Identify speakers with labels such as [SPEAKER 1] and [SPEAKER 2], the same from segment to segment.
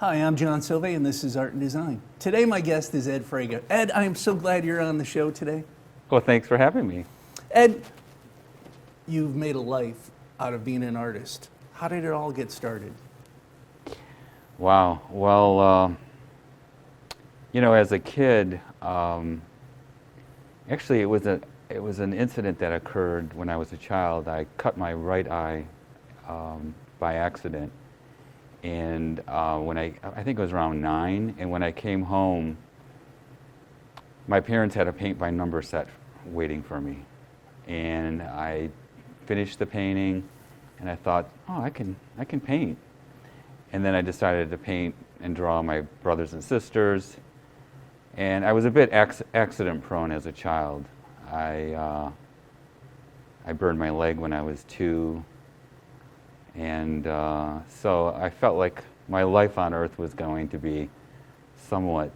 [SPEAKER 1] Hi, I'm John Silve, and this is Art and Design. Today, my guest is Ed Fraga. Ed, I am so glad you're on the show today.
[SPEAKER 2] Well, thanks for having me.
[SPEAKER 1] Ed, you've made a life out of being an artist. How did it all get started?
[SPEAKER 2] Wow. Well, as a kid, actually, it was an incident that occurred when I was a child. I cut my right eye by accident, and when I think it was around 9, and when I came home, my parents had a paint by number set waiting for me, and I finished the painting, and I thought, oh, I can paint. And then I decided to paint and draw my brothers and sisters. And I was a bit accident prone as a child. I burned my leg when I was 2. And so I felt like my life on earth was going to be somewhat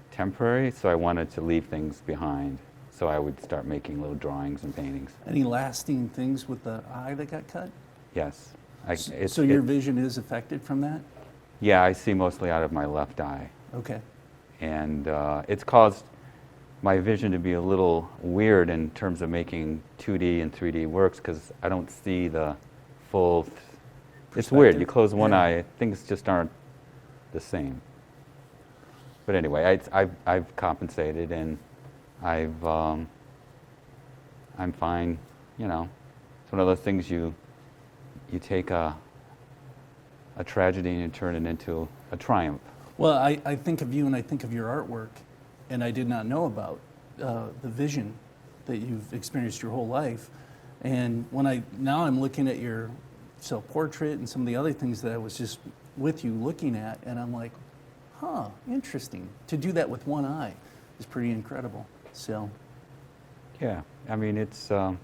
[SPEAKER 2] temporary, so I wanted to leave things behind. So I would start making little drawings and paintings.
[SPEAKER 1] Any lasting things with the eye that got cut?
[SPEAKER 2] Yes.
[SPEAKER 1] So your vision is affected from that?
[SPEAKER 2] Yeah, I see mostly out of my left eye.
[SPEAKER 1] Okay.
[SPEAKER 2] And it's caused my vision to be a little weird in terms of making 2D and 3D works because I don't see the full... It's weird. You close one eye, things just aren't the same. But anyway, I've compensated, and I'm fine. You know, it's one of those things you take a tragedy and you turn it into a triumph.
[SPEAKER 1] Well, I think of you and I think of your artwork, and I did not know about the vision that you've experienced your whole life. And now I'm looking at your self-portrait and some of the other things that I was just with you looking at, and I'm like, huh, interesting. To do that with one eye is pretty incredible. So,
[SPEAKER 2] yeah, I mean, it's. I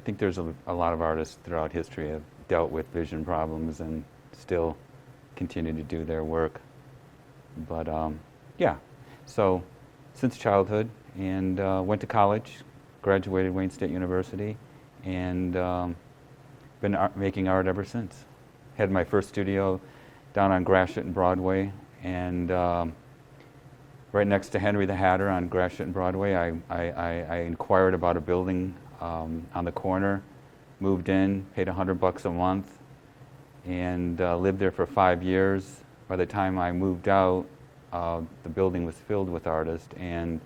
[SPEAKER 2] think there's a lot of artists throughout history have dealt with vision problems and still continue to do their work. But yeah, so since childhood, and went to college, graduated Wayne State University, and been making art ever since. Had my first studio down on Gratiot and Broadway, and right next to Henry the Hatter on Gratiot and Broadway. I inquired about a building on the corner, moved in, paid $100 a month, and lived there for 5 years. By the time I moved out, the building was filled with artists, and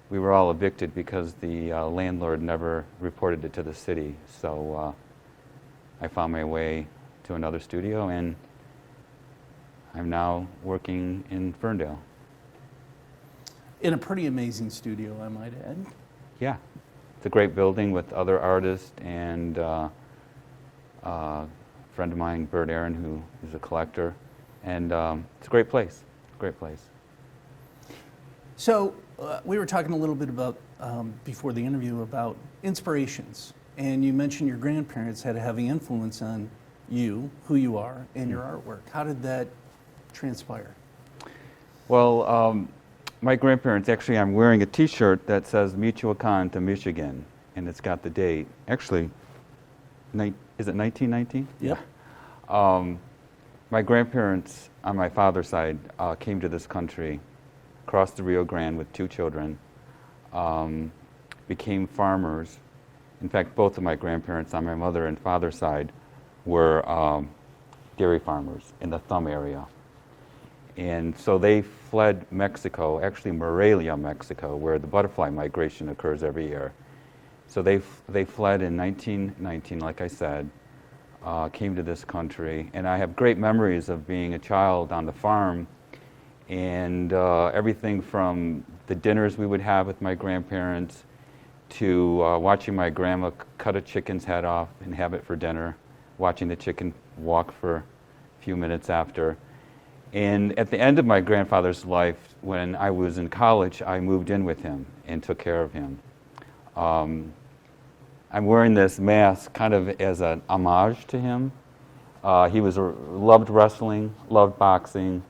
[SPEAKER 2] we were all evicted because the landlord never reported it to the city. So I found my way to another studio, and I'm now working in Ferndale.
[SPEAKER 1] in a pretty amazing studio, I might add.
[SPEAKER 2] Yeah, it's a great building with other artists, and a friend of mine, Bert Aaron, who is a collector, and it's a great place. Great place.
[SPEAKER 1] So we were talking a little bit about before the interview about inspirations, and you mentioned your grandparents had a heavy influence on you, who you are, and your artwork. How did that transpire?
[SPEAKER 2] Well, my grandparents, actually, I'm wearing a T-shirt that says Michoacan to Michigan, and it's got the date. Actually, is it 1919?
[SPEAKER 1] Yeah.
[SPEAKER 2] My grandparents, on my father's side, came to this country, crossed the Rio Grande with 2 children, became farmers. In fact, both of my grandparents on my mother and father's side were dairy farmers in the Thumb area. And so they fled Mexico, actually Morelia, Mexico, where the butterfly migration occurs every year. So they fled in 1919, like I said, came to this country. And I have great memories of being a child on the farm, and everything from the dinners we would have with my grandparents to watching my grandma cut a chicken's head off and have it for dinner, watching the chicken walk for a few minutes after. And at the end of my grandfather's life, when I was in college, I moved in with him and took care of him. I'm wearing this mask kind of as an homage to him. He loved wrestling, loved boxing,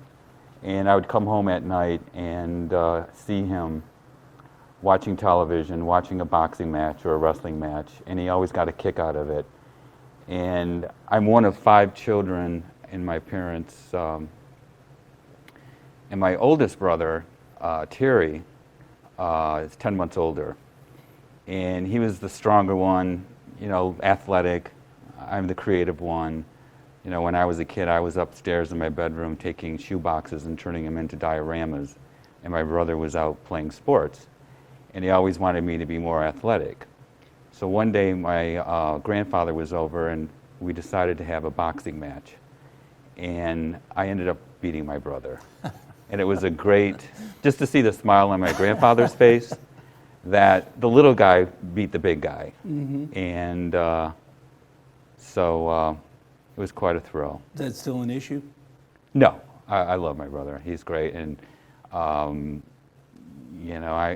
[SPEAKER 2] and I would come home at night and see him watching television, watching a boxing match or a wrestling match, and he always got a kick out of it. And I'm one of 5 children, and my parents, and my oldest brother, Terry, is 10 months older. And he was the stronger one, athletic. I'm the creative one. When I was a kid, I was upstairs in my bedroom taking shoe boxes and turning them into dioramas. And my brother was out playing sports. And he always wanted me to be more athletic. So one day my grandfather was over and we decided to have a boxing match. And I ended up beating my brother. And it was a great, just to see the smile on my grandfather's face, that the little guy beat the big guy.
[SPEAKER 1] Mm-hmm.
[SPEAKER 2] And so it was quite a thrill.
[SPEAKER 1] Is that still an issue?
[SPEAKER 2] No, I love my brother. He's great. And, I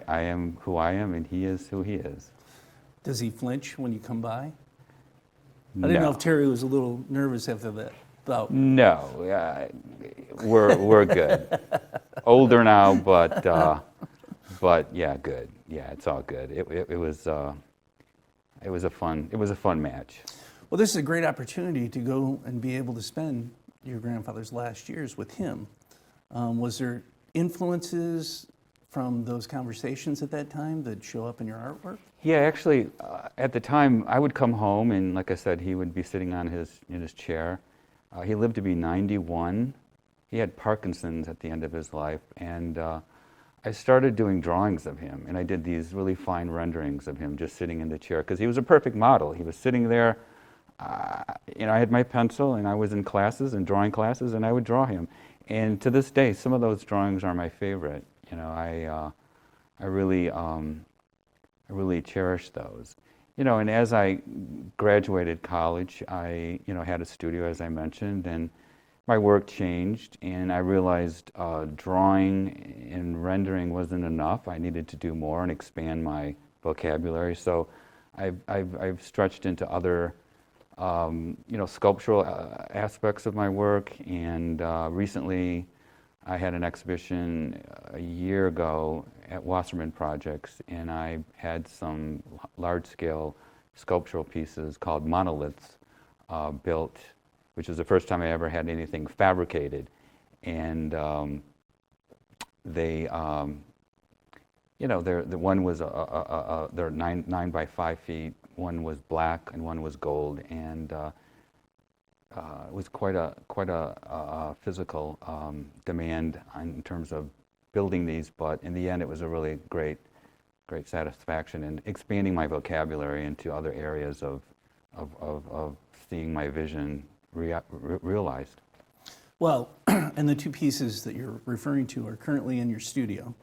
[SPEAKER 2] am who I am and he is who he is.
[SPEAKER 1] Does he flinch when you come by?
[SPEAKER 2] No.
[SPEAKER 1] I didn't know if Terry was a little nervous after that bout.
[SPEAKER 2] No, we're good. Older now, but yeah, good. Yeah, it's all good. It was a fun match.
[SPEAKER 1] Well, this is a great opportunity to go and be able to spend your grandfather's last years with him. Was there influences from those conversations at that time that show up in your artwork?
[SPEAKER 2] Yeah, actually, at the time, I would come home, and like I said, he would be sitting in his chair. He lived to be 91. He had Parkinson's at the end of his life, and I started doing drawings of him, and I did these really fine renderings of him just sitting in the chair, because he was a perfect model. He was sitting there, I had my pencil, and I was in classes and drawing classes, and I would draw him. And to this day, some of those drawings are my favorite. I really cherish those. And as I graduated college, I, had a studio, as I mentioned, and my work changed, and I realized drawing and rendering wasn't enough. I needed to do more and expand my vocabulary. So I've stretched into other, sculptural aspects of my work, and recently I had an exhibition a year ago at Wasserman Projects, and I had some large-scale sculptural pieces called monoliths built, which is the first time I ever had anything fabricated. And the one was they're 9 by 5 feet. One was black and one was gold, and it was quite a physical demand in terms of building these. But in the end, it was a really great satisfaction in expanding my vocabulary into other areas of seeing my vision realized.
[SPEAKER 1] Well, and the two pieces that you're referring to are currently in your studio,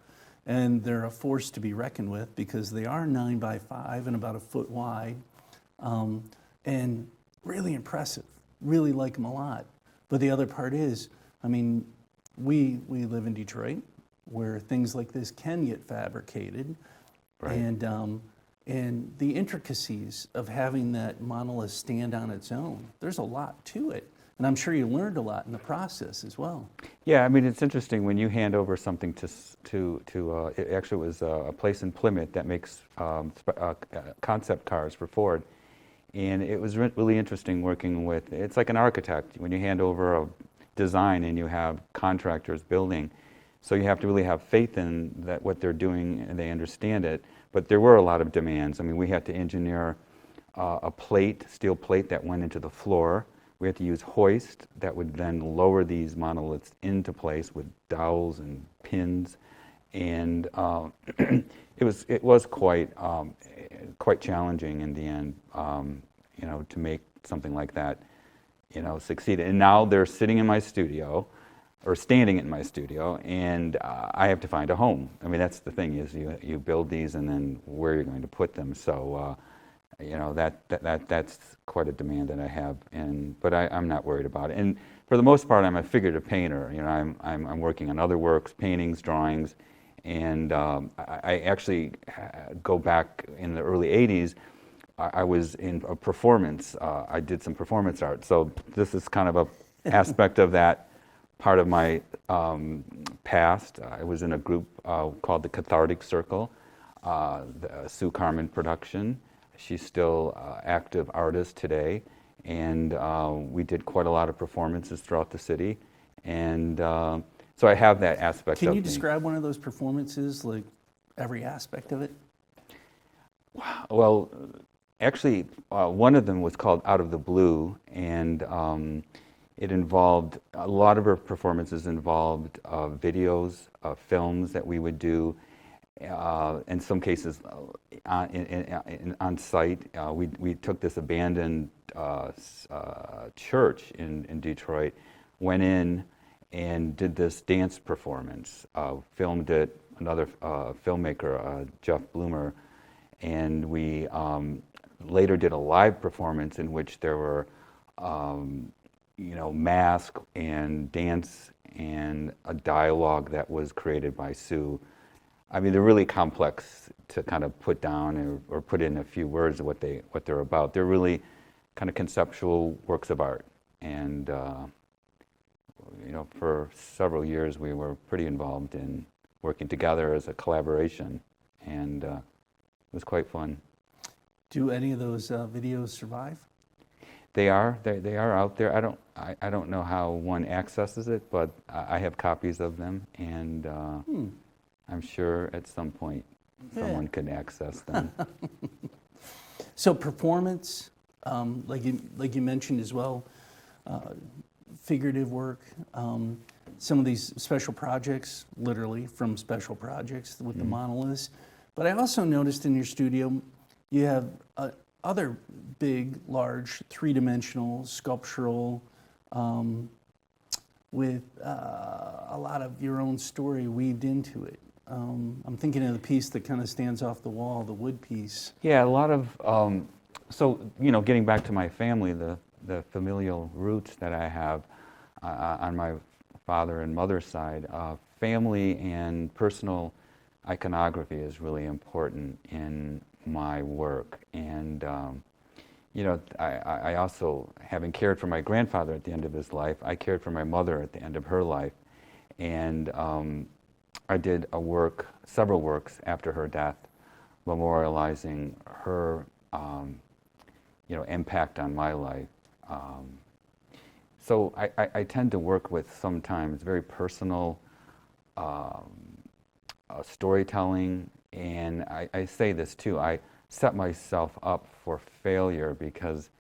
[SPEAKER 1] and they're a force to be reckoned with because they are 9 by 5 and about a foot wide, and really impressive. Really like them a lot. But the other part is, we live in Detroit, where things like this can get fabricated,
[SPEAKER 2] Right.
[SPEAKER 1] And the intricacies of having that monolith stand on its own. There's a lot to it, and I'm sure you learned a lot in the process as well.
[SPEAKER 2] Yeah, it's interesting when you hand over something to it actually was a place in Plymouth that makes concept cars for Ford. And it was really interesting working with, it's like an architect, when you hand over a design and you have contractors building. So you have to really have faith in that what they're doing and they understand it. But there were a lot of demands. We had to engineer a steel plate that went into the floor. We had to use hoist that would then lower these monoliths into place with dowels and pins. And it was quite challenging in the end, to make something like that, succeed. And now they're sitting in my studio, or standing in my studio, and I have to find a home. That's the thing is you build these, and then where you're going to put them. So, that's quite a demand that I have, but I'm not worried about it. And for the most part, I'm a figurative painter. I'm working on other works, paintings, drawings. And I actually go back in the early 80s, I was in a performance. I did some performance art. So this is kind of a aspect of that part of my past. I was in a group called the Cathartic Circle, the Sue Carmen production. She's still active artist today. and we did quite a lot of performances throughout the city, and so I have that aspect
[SPEAKER 1] Can
[SPEAKER 2] of
[SPEAKER 1] you
[SPEAKER 2] me.
[SPEAKER 1] describe one of those performances, like every aspect of it?
[SPEAKER 2] Well, actually, one of them was called Out of the Blue, and it involved, a lot of our performances involved videos, films that we would do, in some cases on site. We took this abandoned church in Detroit, went in and did this dance performance, filmed it, another filmmaker, Jeff Bloomer, and we later did a live performance in which there were mask and dance and a dialogue that was created by Sue. I mean, they're really complex to kind of put down or put in a few words of what they're about. They're really kind of conceptual works of art, and for several years we were pretty involved in working together as a collaboration, and it was quite fun.
[SPEAKER 1] Do any of those videos survive?
[SPEAKER 2] They are out there. I don't know how one accesses it, but I have copies of them, and I'm sure at some point someone could access them.
[SPEAKER 1] So performance, like you mentioned as well, figurative work, some of these special projects, literally from special projects with the monoliths. But I also noticed in your studio you have other big, large, three-dimensional, sculptural, with a lot of your own story weaved into it. I'm thinking of the piece that kind of stands off the wall, the wood piece.
[SPEAKER 2] Yeah, a lot of, getting back to my family, the familial roots that I have on my father and mother's side, family and personal iconography is really important in my work. And, I also, having cared for my grandfather at the end of his life, I cared for my mother at the end of her life. And I did several works after her death, memorializing her, impact on my life. So I tend to work with sometimes very personal storytelling, and I say this too, I set myself up for failure because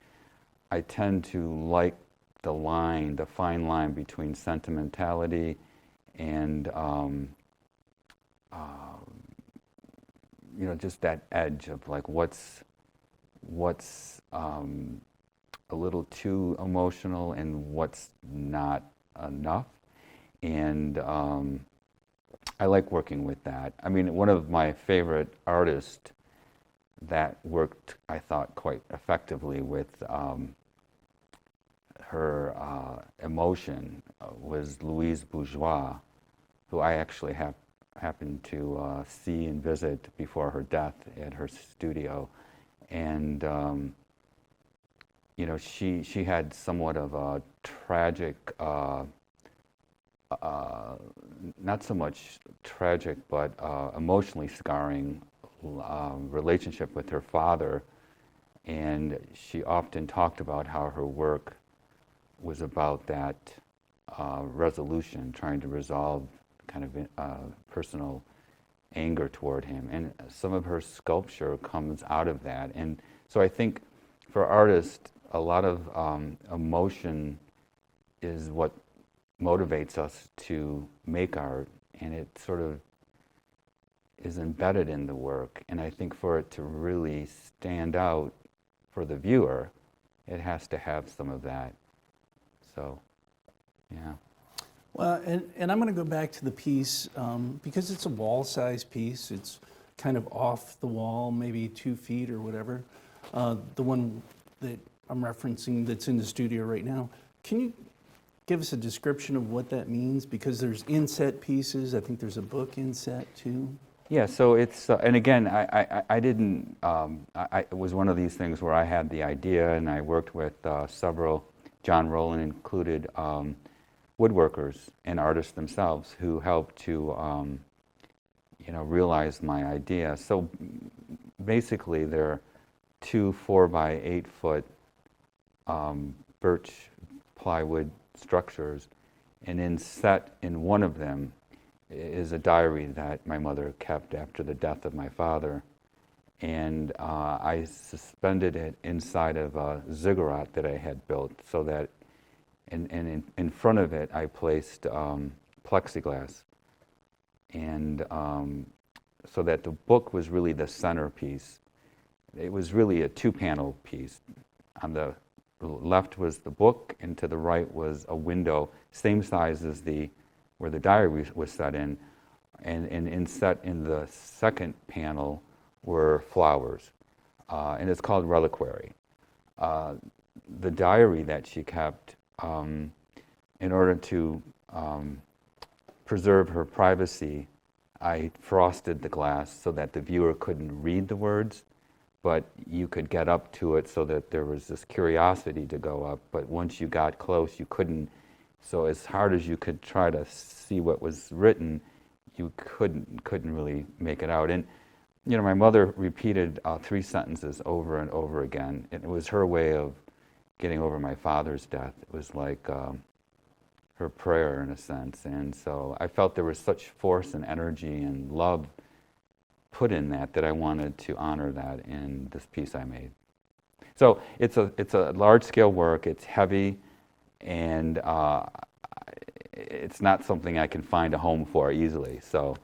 [SPEAKER 2] I tend to like the fine line between sentimentality and just that edge of like what's a little too emotional and what's not enough. And I like working with that. I mean, one of my favorite artists that worked, I thought, quite effectively with her emotion was Louise Bourgeois, who I actually happened to see and visit before her death at her studio. And she had somewhat of a tragic, not so much tragic, but emotionally scarring relationship with her father. And she often talked about how her work was about that resolution, trying to resolve kind of personal anger toward him. And some of her sculpture comes out of that. And so I think for artists, a lot of emotion is what motivates us to make art, and it sort of is embedded in the work. And I think for it to really stand out for the viewer, it has to have some of that. So, yeah.
[SPEAKER 1] Well, and I'm going to go back to the piece because it's a wall-sized piece. It's kind of off the wall, maybe 2 feet or whatever. The one that I'm referencing that's in the studio right now. Can you give us a description of what that means? Because there's inset pieces. I think there's a book inset too.
[SPEAKER 2] Yeah, so it's, and again, I didn't, it was one of these things where I had the idea and I worked with several, John Rowland included, woodworkers and artists themselves who helped to, realize my idea. So basically they're 2 4 by 8 foot birch plywood structures, and set in one of them is a diary that my mother kept after the death of my father. And I suspended it inside of a ziggurat that I had built, so that in front of it I placed plexiglass, and so that the book was really the centerpiece. It was really a two-panel piece. On the left was the book, and to the right was a window, same size as where the diary was set in, and set in the second panel were flowers, and it's called reliquary. The diary that she kept, in order to preserve her privacy, I frosted the glass so that the viewer couldn't read the words, but you could get up to it so that there was this curiosity to go up. But once you got close, you couldn't. So as hard as you could try to see what was written, you couldn't really make it out. And you know, my mother repeated 3 sentences over and over again. And it was her way of getting over my father's death. It was like her prayer in a sense. And so I felt there was such force and energy and love put in that I wanted to honor that in this piece I made. So it's a large-scale work. It's heavy, and it's not something I can find a home for easily. So,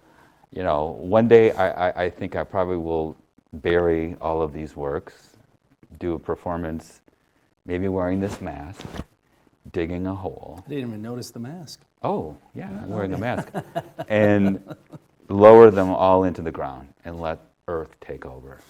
[SPEAKER 2] you know, one day I think I probably will bury all of these works, do a performance, maybe wearing this mask, digging a hole.
[SPEAKER 1] I didn't even notice the mask.
[SPEAKER 2] Oh, yeah, I'm wearing a mask. And lower them all into the ground and let Earth take over.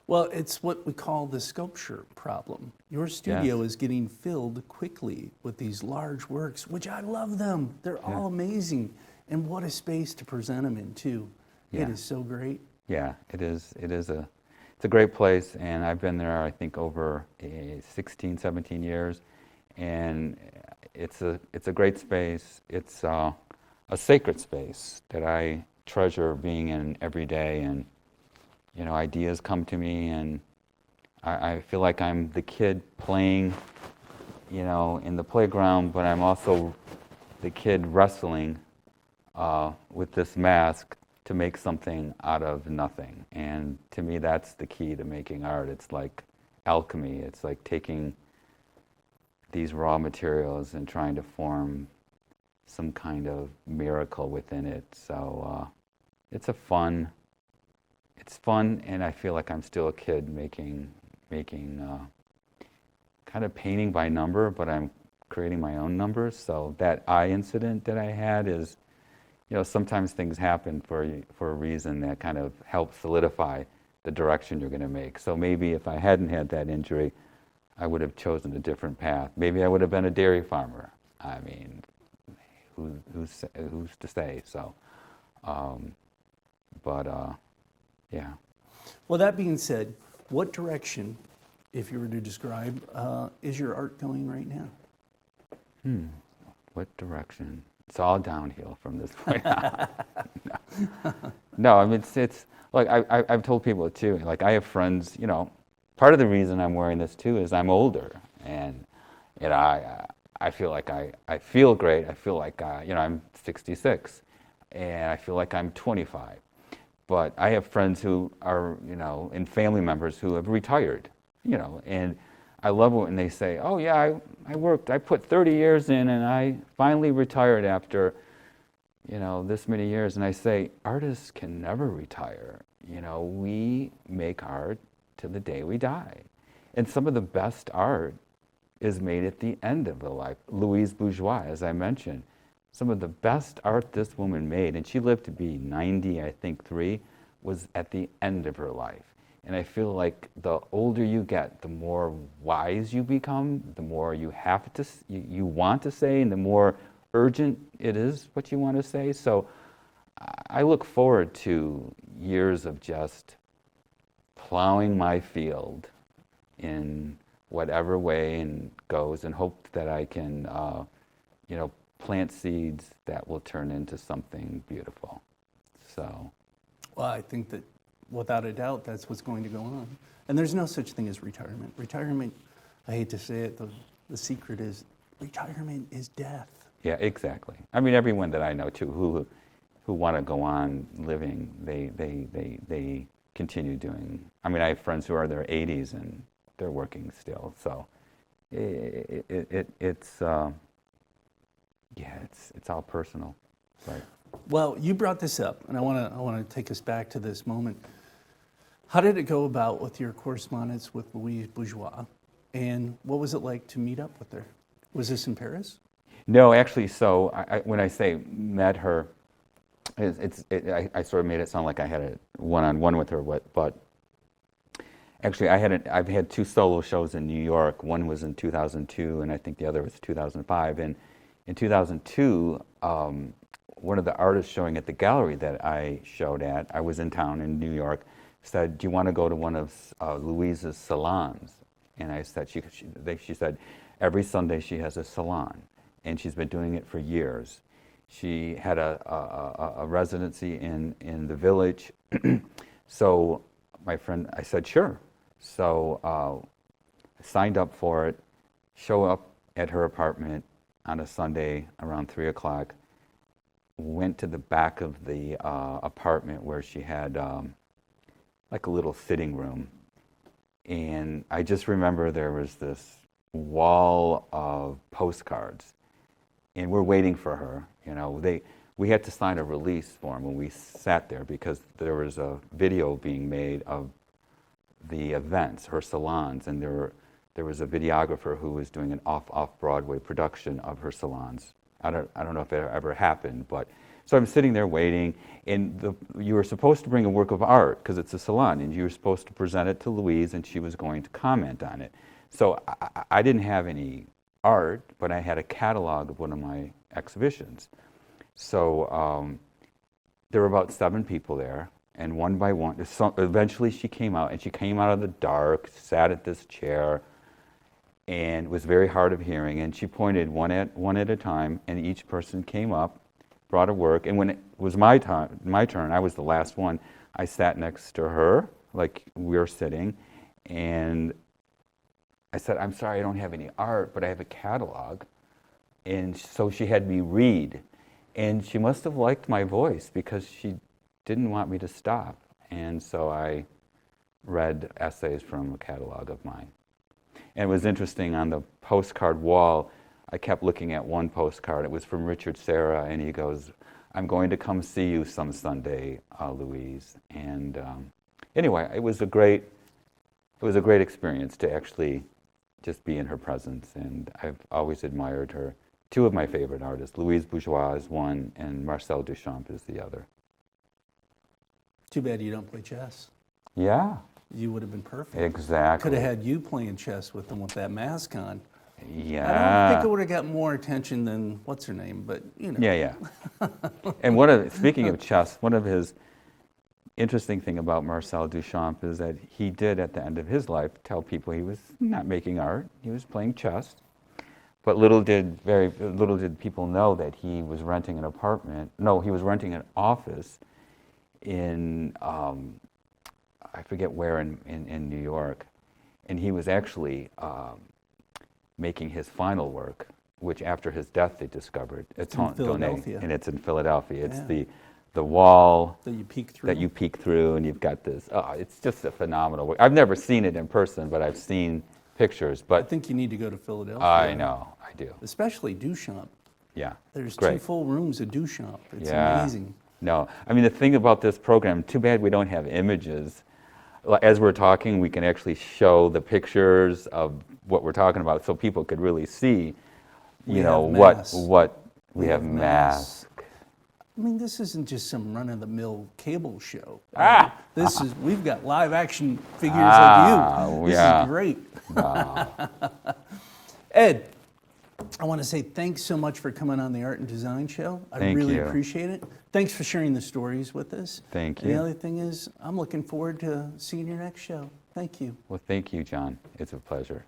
[SPEAKER 1] Well, it's what we call the sculpture problem. Your studio
[SPEAKER 2] Yes.
[SPEAKER 1] is getting filled quickly with these large works, which I love them. They're all amazing. And what a space to present them in, too.
[SPEAKER 2] Yeah.
[SPEAKER 1] It is so great.
[SPEAKER 2] Yeah, it's a great place, and I've been there, I think, over 16, 17 years, and it's a great space. It's a sacred space that I treasure being in every day, and you know, ideas come to me, and I feel like I'm the kid playing, you know, in the playground, but I'm also the kid wrestling with this mask to make something out of nothing. And to me, that's the key to making art. It's like alchemy. It's like taking these raw materials and trying to form some kind of miracle within it. So it's fun, and I feel like I'm still a kid making kind of painting by number, but I'm creating my own numbers. So that eye incident that I had is, you know, sometimes things happen for a reason that kind of helps solidify the direction you're going to make. So maybe if I hadn't had that injury, I would have chosen a different path. Maybe I would have been a dairy farmer. I mean, who's to say? So, yeah.
[SPEAKER 1] Well, that being said, what direction, if you were to describe, is your art going right now?
[SPEAKER 2] What direction? It's all downhill from this point on. No, I mean, it's like I've told people too, like I have friends, you know, part of the reason I'm wearing this too is I'm older, and you know, I feel like I feel great. I feel like, you know, I'm 66, and I feel like I'm 25. But I have friends who are, you know, and family members who have retired, you know, and I love it when they say, oh yeah, I put 30 years in and I finally retired after, you know, this many years. And I say, artists can never retire. You know, we make art to the day we die. And some of the best art is made at the end of the life. Louise Bourgeois, as I mentioned, some of the best art this woman made, and she lived to be 90, I think 3, was at the end of her life. And I feel like the older you get, the more wise you become, the more you have to, you want to say, and the more urgent it is what you want to say. So I look forward to years of just plowing my field in whatever way and goes, and hope that I can, you know, plant seeds that will turn into something beautiful. So,
[SPEAKER 1] Well, I think that without a doubt, that's what's going to go on. And there's no such thing as retirement. Retirement, I hate to say it, The secret is retirement is death.
[SPEAKER 2] Yeah, exactly. I mean, everyone that I know too who want to go on living, they continue doing. I mean, I have friends who are in their 80s and they're working still. So it's all personal, right?
[SPEAKER 1] Well, you brought this up, and I want to take us back to this moment. How did it go about with your correspondence with Louise Bourgeois, and what was it like to meet up with her? Was this in Paris?
[SPEAKER 2] No, actually, so when I say met her, I sort of made it sound like I had a one-on-one with her, but actually I've had 2 solo shows in New York. One was in 2002, and I think the other was 2005. And in 2002, one of the artists showing at the gallery that I showed at, I was in town in New York, said, "Do you want to go to one of Louise's salons?" And I said, she said, every Sunday she has a salon, and she's been doing it for years. She had a residency in the Village. So my friend, I said, sure. So I signed up for it, show up at her apartment on a Sunday around 3 o'clock, went to the back of the apartment where she had like a little sitting room. And I just remember there was this wall of postcards, and we're waiting for her. You know, we had to sign a release form when we sat there because there was a video being made of the events, her salons, and there was a videographer who was doing an off-Broadway production of her salons. I don't know if it ever happened, but so I'm sitting there waiting, and you were supposed to bring a work of art because it's a salon, and you were supposed to present it to Louise, and she was going to comment on it. So I didn't have any art, but I had a catalog of one of my exhibitions. So there were about 7 people there, and one by one, eventually she came out, and she came out of the dark, sat at this chair, and was very hard of hearing, and she pointed one at a time, and each person came up, brought a work, and when it was my turn, I was the last one, I sat next to her, like we were sitting, and I said, "I'm sorry, I don't have any art, but I have a catalog." And so she had me read, and she must have liked my voice because she didn't want me to stop, and so I read essays from a catalog of mine. And it was interesting, on the postcard wall, I kept looking at one postcard. It was from Richard Serra, and he goes, "I'm going to come see you some Sunday, Louise." And anyway, it was a great experience to actually just be in her presence, and I've always admired her. 2 of my favorite artists, Louise Bourgeois is one, and Marcel Duchamp is the other.
[SPEAKER 1] Too bad you don't play chess.
[SPEAKER 2] Yeah.
[SPEAKER 1] You would have been perfect.
[SPEAKER 2] Exactly.
[SPEAKER 1] Could have had you playing chess with them with that mask on.
[SPEAKER 2] Yeah.
[SPEAKER 1] I don't think it would have got more attention than what's her name, but you know.
[SPEAKER 2] Yeah. And speaking of chess, one of his interesting thing about Marcel Duchamp is that he did, at the end of his life, tell people he was not making art; he was playing chess. But very little did people know that he was renting an apartment. No, he was renting an office in I forget where in New York, and he was actually making his final work, which after his death they discovered. It's
[SPEAKER 1] in Philadelphia.
[SPEAKER 2] And it's in Philadelphia. It's
[SPEAKER 1] Yeah.
[SPEAKER 2] the wall
[SPEAKER 1] That you peek through.
[SPEAKER 2] that you peek through, and you've got this. It's just a phenomenal work. I've never seen it in person, but I've seen pictures.
[SPEAKER 1] I
[SPEAKER 2] But
[SPEAKER 1] think you need to go to Philadelphia.
[SPEAKER 2] I know, I do.
[SPEAKER 1] Especially Duchamp.
[SPEAKER 2] Yeah,
[SPEAKER 1] There's
[SPEAKER 2] great.
[SPEAKER 1] 2 full rooms of Duchamp. It's
[SPEAKER 2] Yeah.
[SPEAKER 1] amazing.
[SPEAKER 2] No, I mean, the thing about this program, too bad we don't have images. As we're talking, we can actually show the pictures of what we're talking about, so people could really see,
[SPEAKER 1] We
[SPEAKER 2] know,
[SPEAKER 1] have
[SPEAKER 2] what
[SPEAKER 1] masks.
[SPEAKER 2] we have masks.
[SPEAKER 1] I mean, this isn't just some run-of-the-mill cable show.
[SPEAKER 2] Ah!
[SPEAKER 1] We've got live-action figures like you. This
[SPEAKER 2] yeah.
[SPEAKER 1] is great.
[SPEAKER 2] Wow.
[SPEAKER 1] Ed, I want to say thanks so much for coming on the Art and Design Show. I
[SPEAKER 2] Thank
[SPEAKER 1] really
[SPEAKER 2] you.
[SPEAKER 1] appreciate it. Thanks for sharing the stories with us.
[SPEAKER 2] Thank
[SPEAKER 1] And
[SPEAKER 2] you.
[SPEAKER 1] the other thing is, I'm looking forward to seeing your next show. Thank you.
[SPEAKER 2] Well, thank you, John. It's a pleasure.